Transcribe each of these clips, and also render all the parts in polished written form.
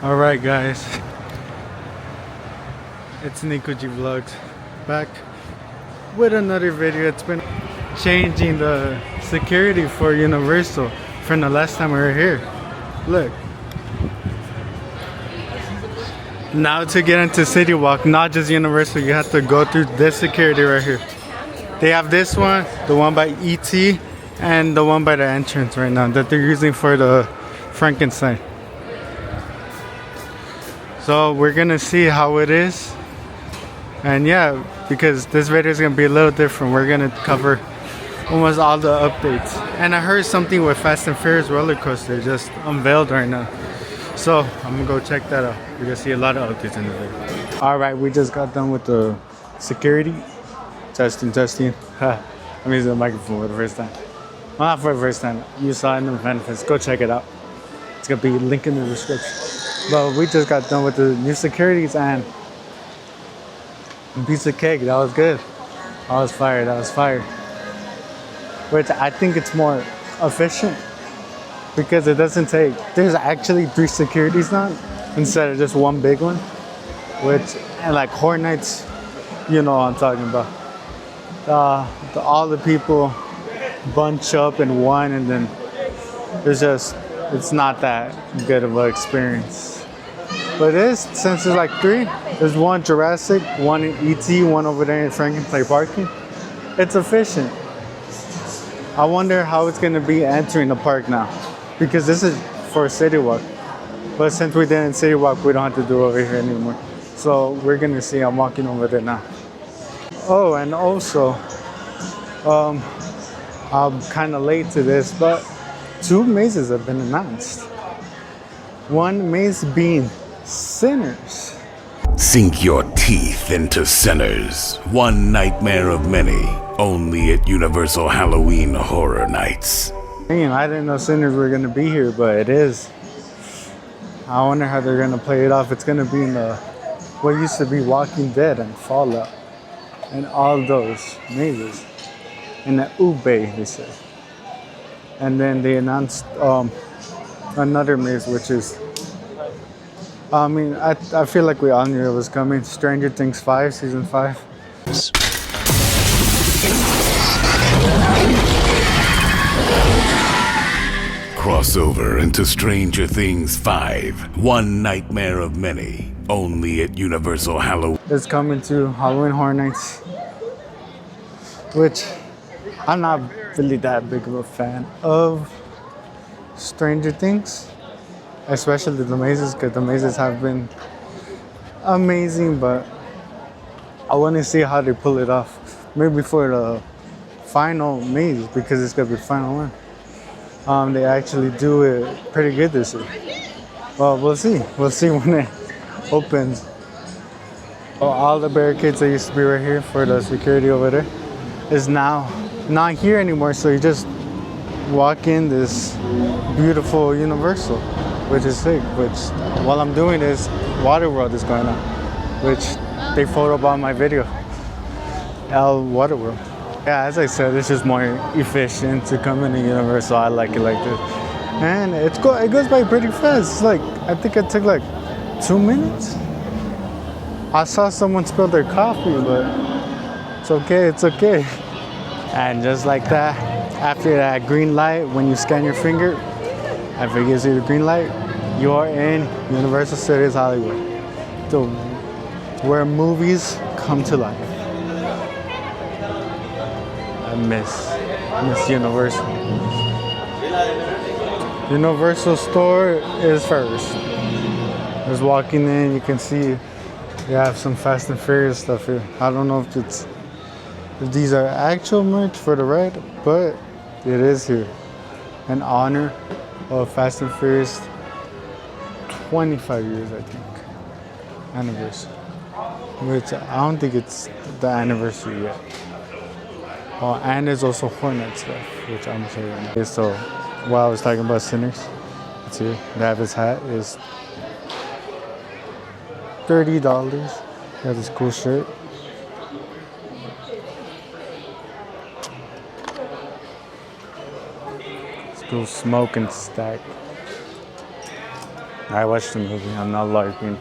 Alright guys, it's Nikuji Vlogs back with another video. It's been changing the security for Universal from the last time we were here. Look, now to get into City Walk, not just Universal, you have to go through this security right here. They have this one, the one by ET, and the one by the entrance right now that they're using for the Frankenstein. So we're gonna see how it is, and yeah, because this video is gonna be a little different. We're gonna cover almost all the updates, and I heard something with Fast and Furious roller coaster just unveiled right now, so I'm gonna go check that out. We're gonna see a lot of updates in the video. All right, we just got done with the security testing. I'm using the microphone for the first time. Well, not for the first time. You saw it in the benefits. Go check it out. It's gonna be linked in the description. But we just got done with the new securities and a piece of cake. That was good. That was fire. Which I think it's more efficient because it doesn't take. There's actually 3 securities now instead of just one big one. Which, and like Horror Nights, you know what I'm talking about. All the people bunch up in one, and then it's not that good of an experience. But since there's like 3, there's one Jurassic, one in ET, one over there in Frankenstein parking. It's efficient. I wonder how it's gonna be entering the park now, because this is for City Walk. But since we did in City Walk, we don't have to do it over here anymore. So we're gonna see. I'm walking over there now. Oh, and also, I'm kind of late to this, but 2 mazes have been announced. One maze being Sinners. Sink your teeth into Sinners. One nightmare of many. Only at Universal Halloween Horror Nights. Man, I didn't know Sinners were gonna be here, but it is. I wonder how they're gonna play it off. It's gonna be in the what used to be Walking Dead and Fallout, and all those mazes in the Ube, they said. And then they announced another maze, which is, I feel like we all knew it was coming. Stranger Things 5, season 5. Crossover into Stranger Things 5. One nightmare of many. Only at Universal Halloween. It's coming to Halloween Horror Nights, which I'm not really that big of a fan of Stranger Things, especially the mazes, because the mazes have been amazing, but I want to see how they pull it off. Maybe for the final maze, because it's gonna be the final one. They actually do it pretty good this year. Well, we'll see. We'll see when it opens. All the barricades that used to be right here for the security over there is now not here anymore. So you just walk in this beautiful Universal, which is sick. Which while I'm doing this, Waterworld is going on, which they photobombed my video. Waterworld. Yeah, as I said, it's just more efficient to come in a Universal. I like it like this, and it goes by pretty fast. It's like, I think it took like 2 minutes. I saw someone spill their coffee, but it's okay. And just like that, after that green light, when you scan your finger, after it gives you the green light, you are in Universal Studios Hollywood, where movies come to life. I miss Universal. Universal store is first. Just walking in, you can see they have some Fast and Furious stuff here. I don't know if these are actual merch for the ride, but it is here in honor of Fast and Furious 25 years, I think, anniversary. Which I don't think it's the anniversary yet. Oh, and there's also Hornet stuff, which I'm showing you. Okay, so while I was talking about Sinners, it's here. They have his hat. Is $30. Got this cool shirt. Let's go smoke and stack. I watched the movie. I'm not LARPing.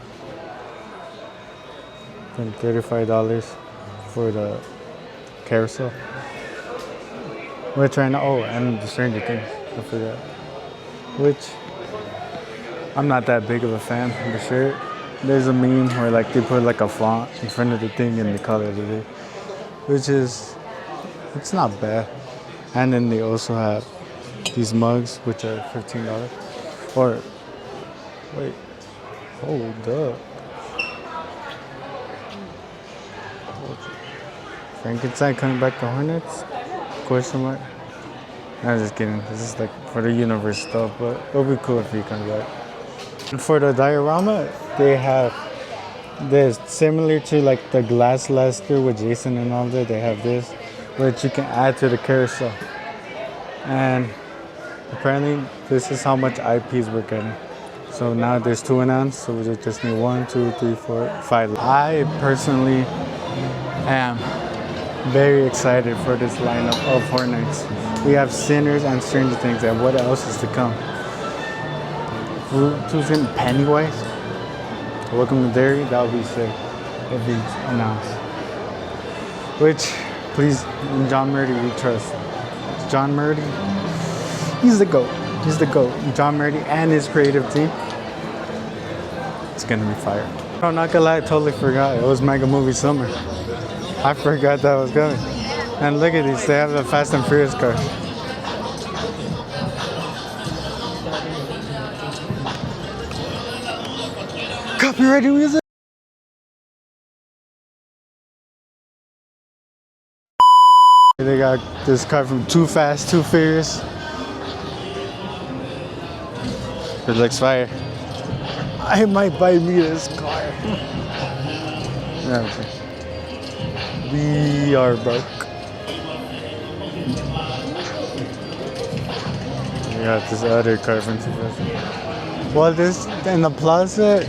Spent $35 for the carousel. Which right now, oh, and the Stranger Things. I forgot. Which I'm not that big of a fan of the shirt. There's a meme where like they put like a font in front of the thing and they call it a day, which is, it's not bad. And then they also have these mugs which are $15. Or wait, hold up. Frankenstein coming back to Hornets? Question mark. I'm just kidding. This is like for the universe stuff, but it'll be cool if he comes back. And for the diorama, they have this similar to like the Glass Lester with Jason and all that. They have this, which you can add to the carousel. And apparently, this is how much IPs we're getting. So now there's 2 announced, so we just need 1, 2, 3, 4, 5. I personally am very excited for this lineup of Horror Nights. We have Sinners and Stranger Things, and what else is to come? Who's in Pennywise? Welcome to Derry. That would be sick if he's announced. Which, please, John Murdy, we trust. John Murdy, he's the GOAT. He's the GOAT. John Murdy and his creative team. It's gonna be fire. I'm not gonna lie, I totally forgot. It was Mega Movie Summer. I forgot that was coming. And look at these, they have the Fast and Furious car. Copyrighted music. They got this car from Too Fast, Too Furious. It looks fire. I might buy me this car. We are broke. We got this other car from Too Fast. Well, this in the plaza,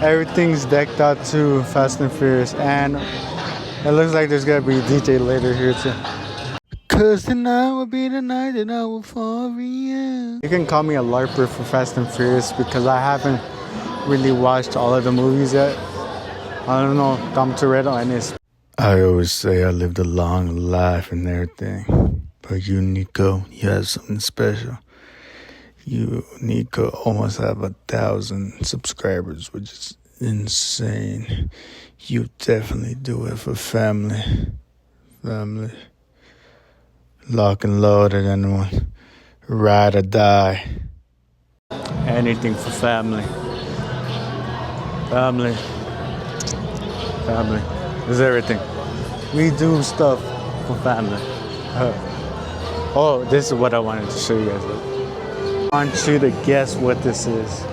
everything's decked out to Fast and Furious, and it looks like there's gonna be a DJ later here too. Cause tonight will be the night that I will fall for you. You can call me a LARPer for Fast and Furious because I haven't really watched all of the movies yet. I don't know Dom Toretto and his. I always say I lived a long life and everything, but you, Nico, you have something special. You, Nico, almost have 1,000 subscribers, which is insane. You definitely do it for family. Family. Lock and loaded, anyone. Ride or die. Anything for family. Family. Family. It's everything. We do stuff for family. Oh, this is what I wanted to show you guys. I want you to guess what this is.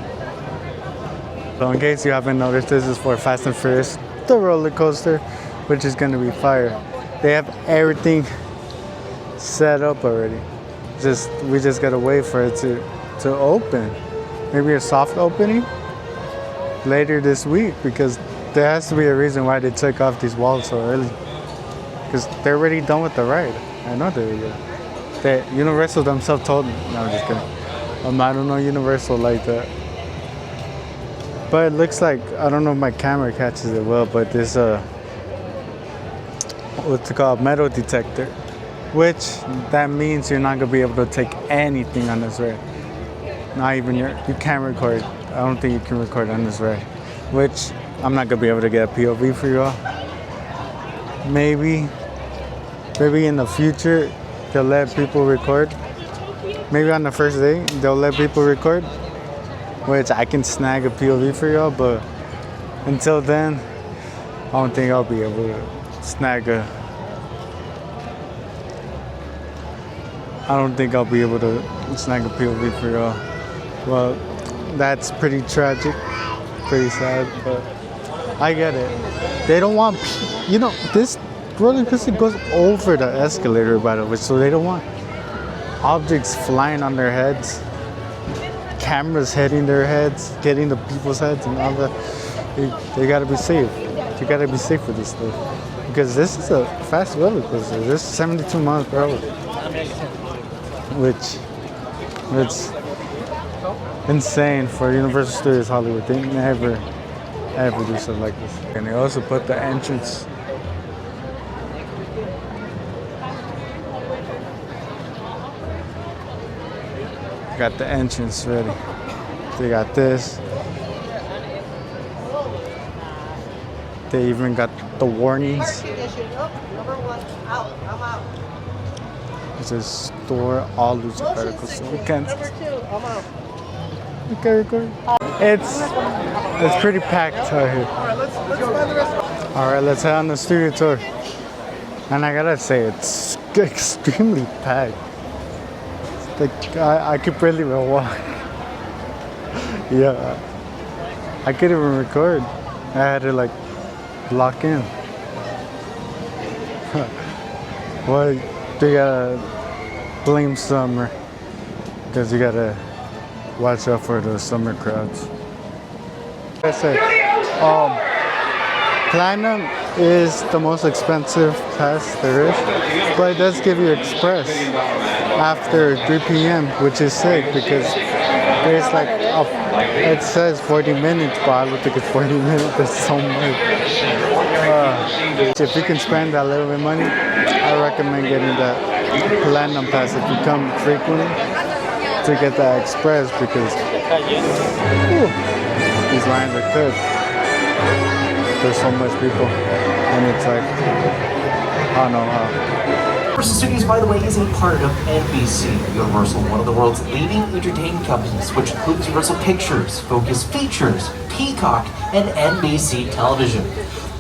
So in case you haven't noticed, this is for Fast and Furious, the roller coaster, which is gonna be fire. They have everything set up already. We just gotta wait for it to open. Maybe a soft opening later this week, because there has to be a reason why they took off these walls so early. Because they're already done with the ride. I know they were. That Universal themselves told me. No, I'm just kidding. I don't know Universal like that. But it looks like, I don't know if my camera catches it well, but there's a, what's it called, metal detector. Which, that means you're not gonna be able to take anything on this ride. Not even you can't record. I don't think you can record on this ride. Which, I'm not gonna be able to get a POV for you all. Maybe in the future, they'll let people record. Maybe on the first day, they'll let people record, which I can snag a POV for y'all, but until then, I don't think I'll be able to snag a... I don't think I'll be able to snag a POV for y'all. Well, that's pretty tragic, pretty sad, but I get it. They don't want, this roller coaster goes over the escalator, by the way, so they don't want objects flying on their heads, cameras hitting their heads, getting the people's heads and all that. They gotta be safe. You gotta be safe with this stuff. Because this is a fast roller coaster. This is 72 miles per hour. Which insane for Universal Studios Hollywood. They never ever do stuff like this. And they also put the entrance. Got the entrance ready. They got this. They even got the warnings. It says store all loose articles, so we can't. Okay, record. It's pretty packed out here. All right, let's head on the studio tour. And I gotta say, it's extremely packed. Like I could barely even walk. Yeah, I couldn't even record. I had to like lock in. Well, they gotta blame summer because you gotta watch out for those summer crowds. Like I said, Platinum is the most expensive pass there is, but it does give you Express after 3 p.m., which is sick because there's like it says 40 minutes, but I don't think it's 40 minutes. That's so much. If you can spend that little bit of money, I recommend getting that Platinum pass if you come frequently to get that Express because these lines are good. There's so much people, and it's like, I don't know how. Universal Studios, by the way, is a part of NBC Universal, one of the world's leading entertainment companies, which includes Universal Pictures, Focus Features, Peacock, and NBC Television.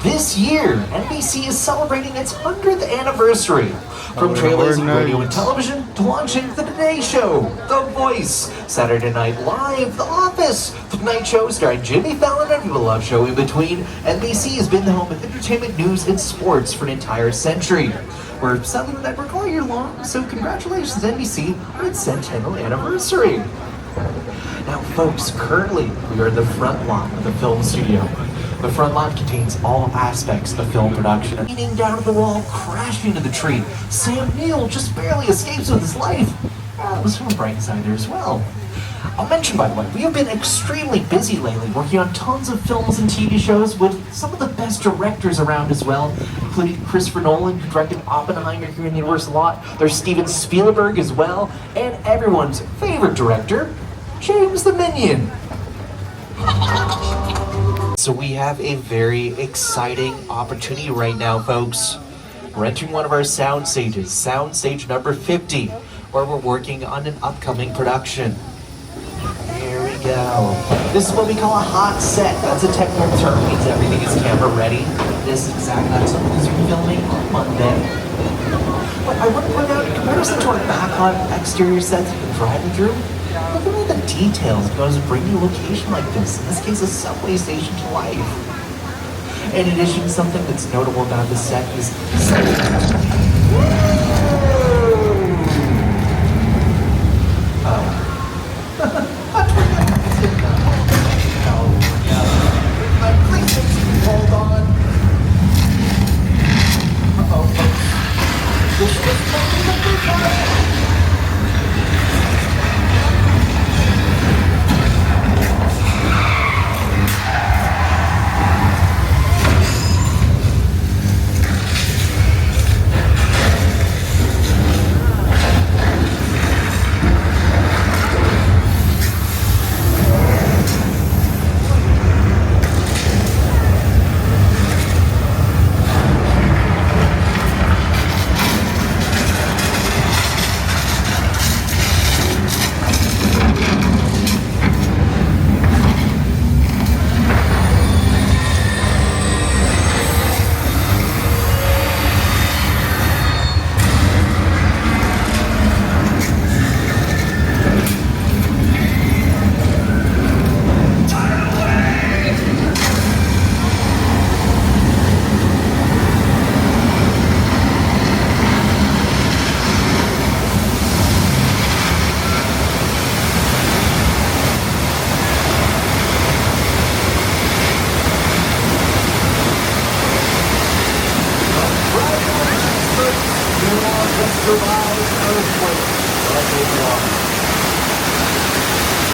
This year, NBC is celebrating its 100th anniversary. From trailers in radio and television to launching The Today Show, The Voice, Saturday Night Live, The Office, The Tonight Show starring Jimmy Fallon, and every love show in between, NBC has been the home of entertainment, news, and sports for an entire century. We're celebrating the network all year long, so congratulations NBC on its centennial anniversary. Now folks, currently we are in the front lot of the film studio. The front lot contains all aspects of film production. Leaning down to the wall, crashing into the tree, Sam Neill just barely escapes with his life. Well, there's one bright side there as well. I'll mention, by the way, we have been extremely busy lately, working on tons of films and TV shows with some of the best directors around as well, including Christopher Nolan, who directed Oppenheimer here in the Universal lot. There's Steven Spielberg as well, and everyone's favorite director, James the Minion. So we have a very exciting opportunity right now, folks. We're entering one of our sound stages, sound stage number 50, where we're working on an upcoming production. There we go. This is what we call a hot set. That's a technical term, means everything is camera ready. This is exactly like something we're filming on Monday. But I want to point out, in comparison to our backlot exterior sets you've been driving through, look at all the details that goes to bringing a location like this, in this case a subway station, to life. In addition, something that's notable about this set is hold on. This was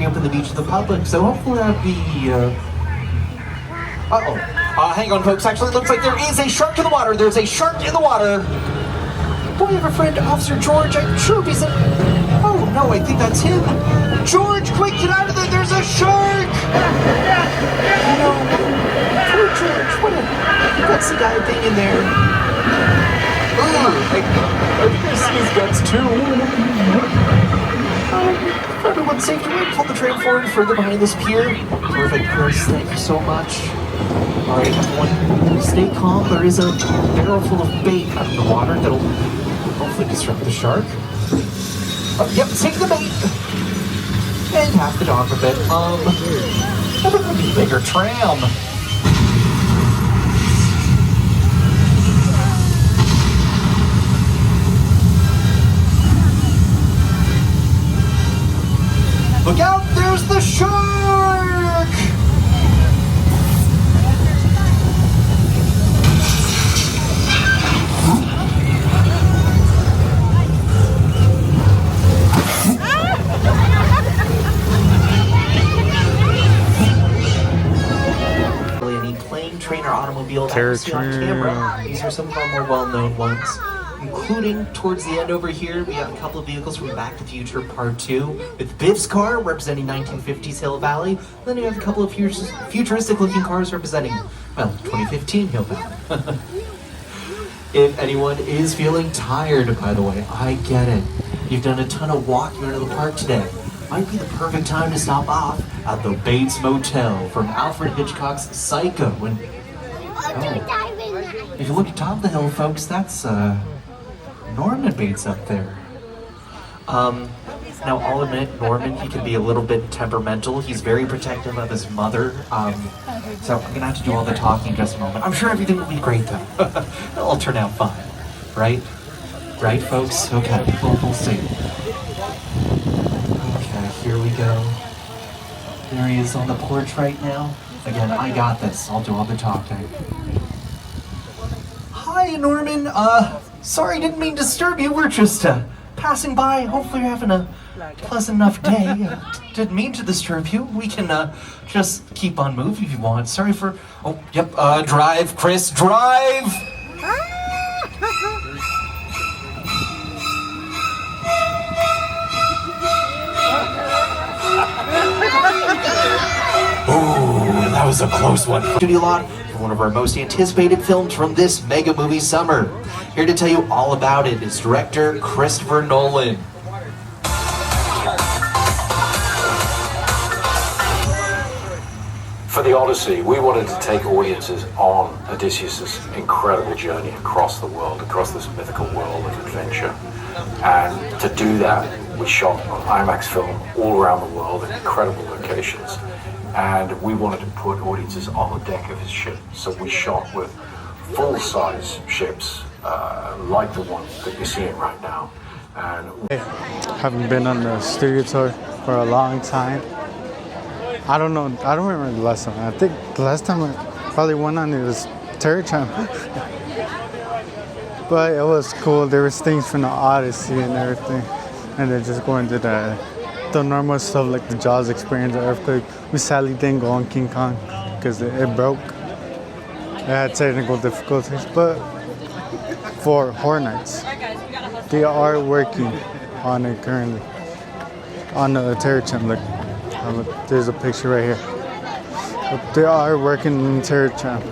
Up in the beach of the public, so hopefully that'll be, hang on, folks. Actually, it looks like there is a shark in the water. There's a shark in the water. Boy, I have a friend, Officer George. I'm sure he's a... Oh, no, I think that's him. George, quick, get out of there. There's a shark. No. Poor George. What a gutsy guy thing in there. Ooh, I think I see his guts, too. For everyone's safety, we're going to pull the train forward further behind this pier. Perfect, Chris. Thank you so much. All right, everyone, stay calm. There is a barrel full of bait out of the water that'll hopefully disrupt the shark. Oh, yep, take the bait. And half the dog with it. That would be a bigger tram. Look out, there's the shark! Any plane, train, or automobile that you see on camera. These are some of our more well-known ones. Including towards the end over here, we have a couple of vehicles from Back to the Future Part 2 with Biff's car representing 1950s Hill Valley. Then you have a couple of futuristic looking cars representing, well, 2015 Hill Valley. If anyone is feeling tired, by the way, I get it. You've done a ton of walking around the park today. Might be the perfect time to stop off at the Bates Motel from Alfred Hitchcock's Psycho. If you look at top of the hill, folks, that's Norman Bates up there. Now I'll admit, Norman, he can be a little bit temperamental. He's very protective of his mother. So I'm gonna have to do all the talking in just a moment. I'm sure everything will be great though. It'll all turn out fine, right? Right, folks? Okay, we'll see. Okay, here we go. There he is on the porch right now. Again, I got this. I'll do all the talking. Hi, Norman. Sorry, didn't mean to disturb you. We're just passing by. Hopefully you're having a pleasant enough day. Didn't mean to disturb you. We can just keep on moving if you want. Sorry for... Oh, yep. Drive, Chris. Drive! Ooh, that was a close one. Studio lot for one of our most anticipated films from this mega movie summer. Here to tell you all about it is director Christopher Nolan. For the Odyssey, we wanted to take audiences on Odysseus' incredible journey across the world, across this mythical world of adventure. And to do that, we shot on IMAX film all around the world in incredible locations. And we wanted to put audiences on the deck of his ship. So we shot with full-size ships, like the one that you're seeing right now. And haven't been on the studio tour for a long time. I don't know. I don't remember the last time. I think the last time I probably went on it was Terror Champ. But it was cool. There was things from the Odyssey and everything. And then just going to the normal stuff like the Jaws experience, the earthquake. We sadly didn't go on King Kong because it broke. It had technical difficulties. But for Horror Nights, they are working on it currently. On the Terror Champ. Look, there's a picture right here. But they are working in Terror Champ.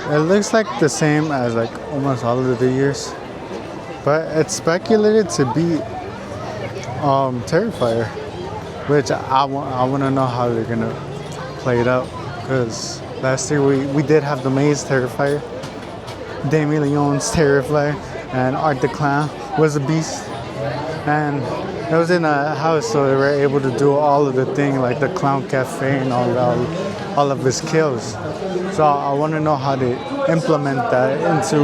It looks like the same as like almost all of the years, but it's speculated to be Terrifier, which I want to know how they're gonna play it out, because last year we did have the Maze Terrifier, Damien Leone's Terrifier, and Art the Clown was a beast, and it was in a house, so they were able to do all of the thing like the Clown Cafe and all of his kills. So I want to know how they implement that into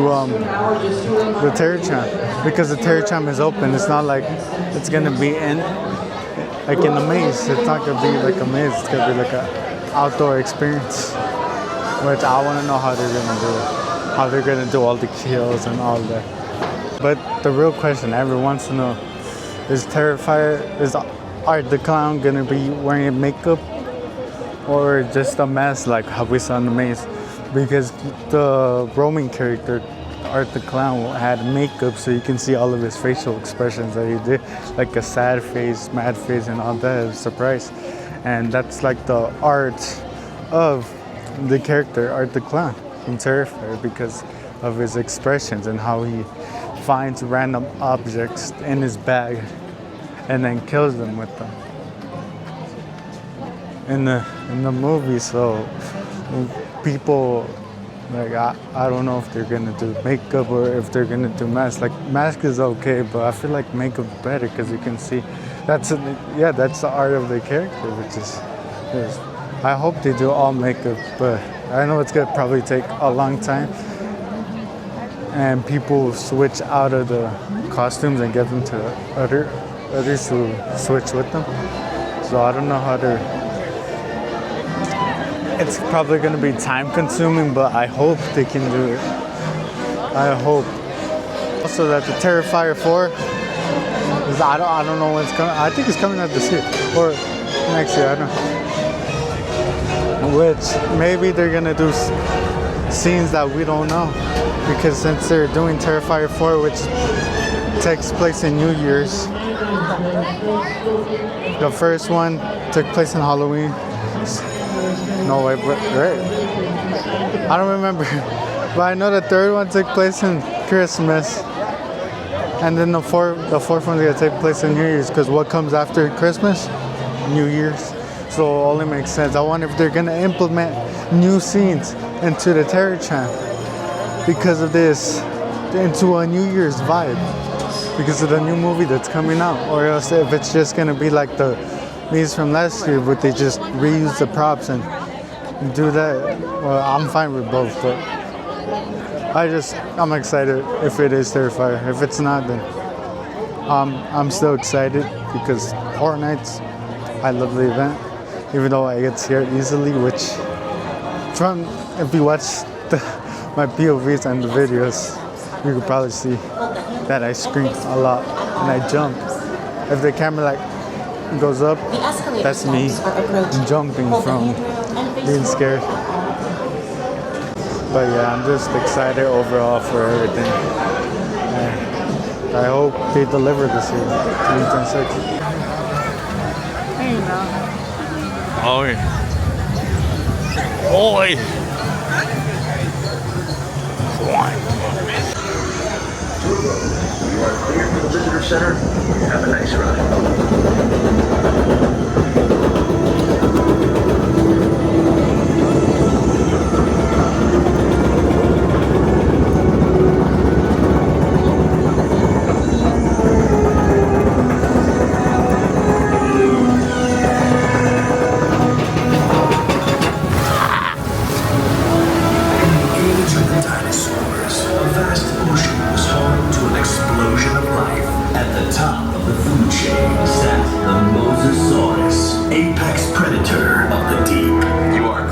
the Terror Champ, because the Terror Champ is open. It's not like it's gonna be in the maze. It's not gonna be like a maze. It's gonna be like an outdoor experience, which I want to know how they're gonna do it. How they're gonna do all the kills and all that. But the real question everyone wants to know is Art the Clown gonna be wearing makeup or just a mask like how we saw in the maze? Because the Roman character, Art the Clown, had makeup so you can see all of his facial expressions that he did, like a sad face, mad face, and all that. It was a surprise. And that's like the art of the character, Art the Clown, in Terrifier, because of his expressions and how he finds random objects in his bag and then kills them with them in the movie. So people, like, I don't know if they're gonna do makeup or if they're gonna do mask. Like, mask is okay, but I feel like makeup better because you can see that's the art of the character, which is I hope they do all makeup, but I know it's gonna probably take a long time and people switch out of the costumes and give them to others who switch with them. So I don't know how to. It's probably going to be time consuming, but I hope they can do it. I hope. Also that the Terrifier 4 is, I don't know when it's coming. I think it's coming out this year or next year, I don't know. Which maybe they're going to do scenes that we don't know, because since they're doing Terrifier 4, which takes place in New Year's, the first one took place in Halloween. No way, but right? I don't remember, but I know the third one took place in Christmas, and then the fourth one's gonna take place in New Year's. Because what comes after Christmas? New Year's. So it only makes sense. I wonder if they're gonna implement new scenes into the Terror Channel because of this, into a New Year's vibe, because of the new movie that's coming out, or else if it's just gonna be like the movies from last year, but they just reuse the props and do that. Well, I'm fine with both, but I'm excited if it is Terrifier. If it's not, then I'm still excited because Horror Nights, I love the event, even though I get scared easily, which if you watch my POVs and the videos, you could probably see that I scream a lot and I jump. If the camera goes up, that's me jumping from being scared. But yeah, I'm just excited overall for everything. And I hope they deliver this year, 2026. Oi. Oi. You are cleared for the visitor center. Have a nice ride. At the top of the food chain sat the Mosasaurus, apex predator of the deep. You are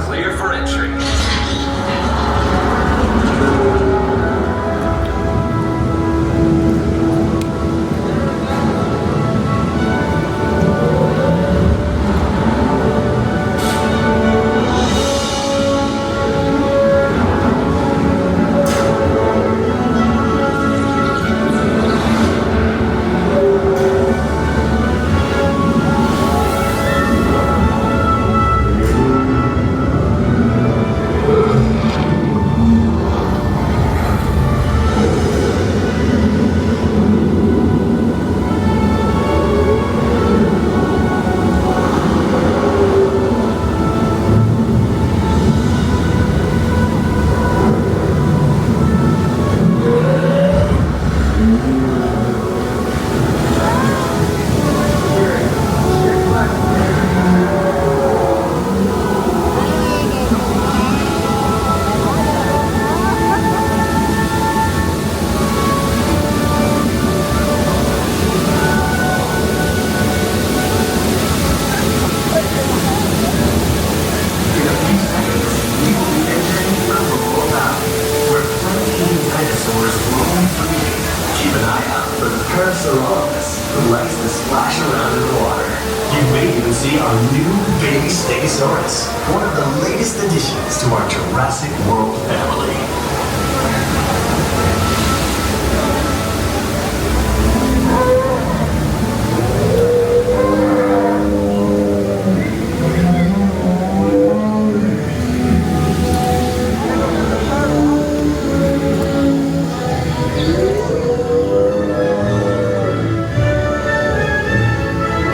latest additions to our Jurassic World family.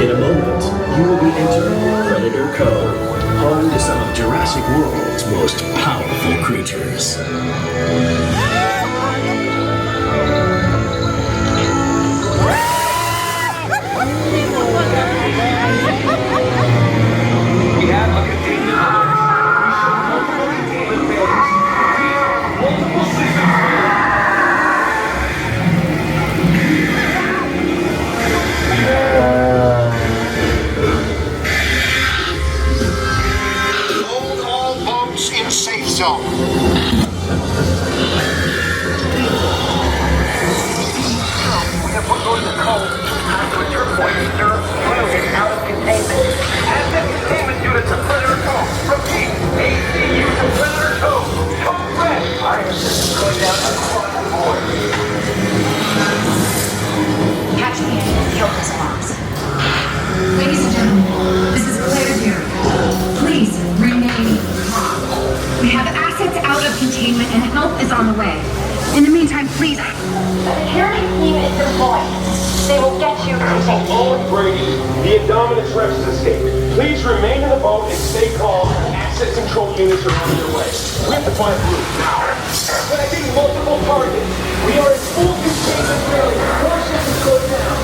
In a moment, you will be entering Predator Cove, home to some of Jurassic World's most powerful creatures. We have a containment alert. Multiple containment bays. Multiple systems. Hold all boats in safe zone. We have put those in the cove. Time to return point, sir. Unit out of containment. Active containment units of Predator Cove. Repeat, ACU to Predator Cove. Code red. Fire system going down across the board. Catch me in and kill those bombs. Ladies and gentlemen, this is Claire here. Please remain calm. We have assets out of containment and help is on the way. In the meantime, please. The security team is deployed. They will get you to safety. Owen Brady, the Indominus Rex has escaped. Please remain in the boat and stay calm. Asset control units are on their way. We have to find Blue now. Tracking multiple targets. We are in full containment rally. Four systems go down.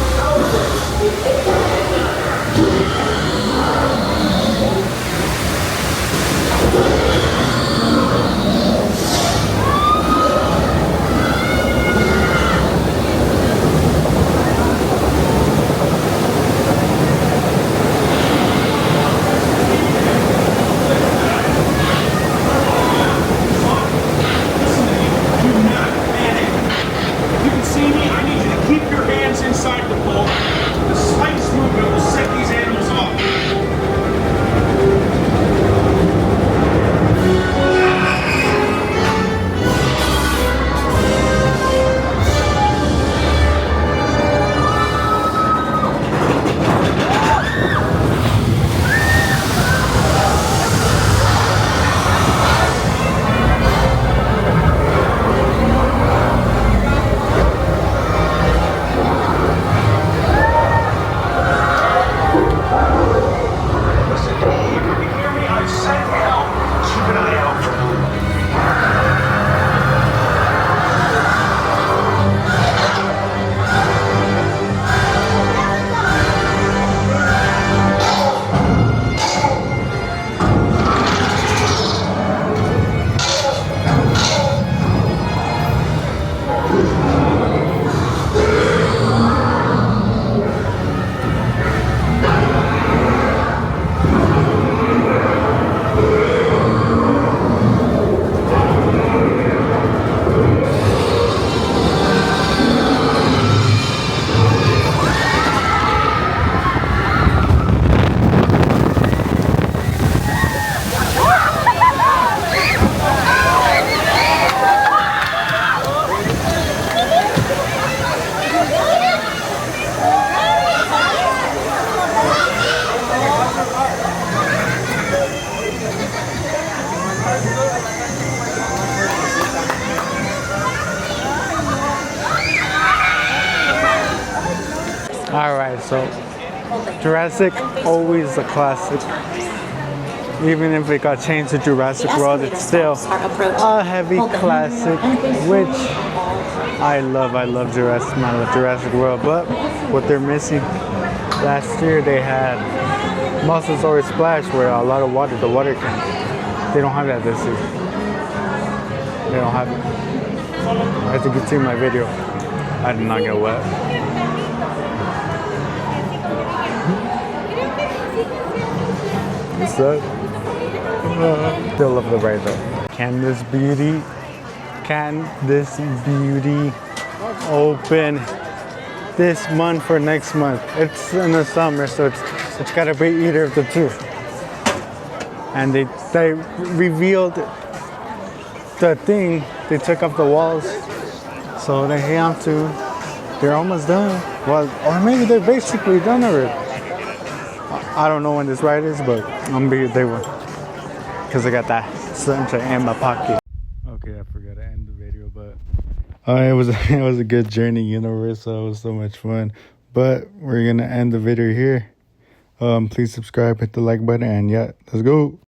You can see me. I need you to keep your hands inside the boat. The slightest movement will set these animals off. Listen, Dave, if you hear me, I've sent help. Keep an eye out for Blue. Alright, so Jurassic, always a classic. Even if it got changed to Jurassic World, it's still a heavy classic, which I love Jurassic World. But what they're missing, last year they had Mosasaurus Splash, where a lot of water, the water can. They don't have that this year. They don't have it. As you can see in my video, I did not get wet. What's that? Still love the ride though. Can this beauty open this month or next month? It's in the summer, so it's gotta be either of the two. and they revealed the thing. They took off the walls, so they have to. They're almost done. Well, or maybe they're basically done already. I don't know when this ride is, but they were, because I got that center in my pocket. Okay, I forgot to end the video, but it was a good journey, Universal. It was so much fun. But we're gonna end the video here. Please subscribe, hit the like button, and yeah, let's go.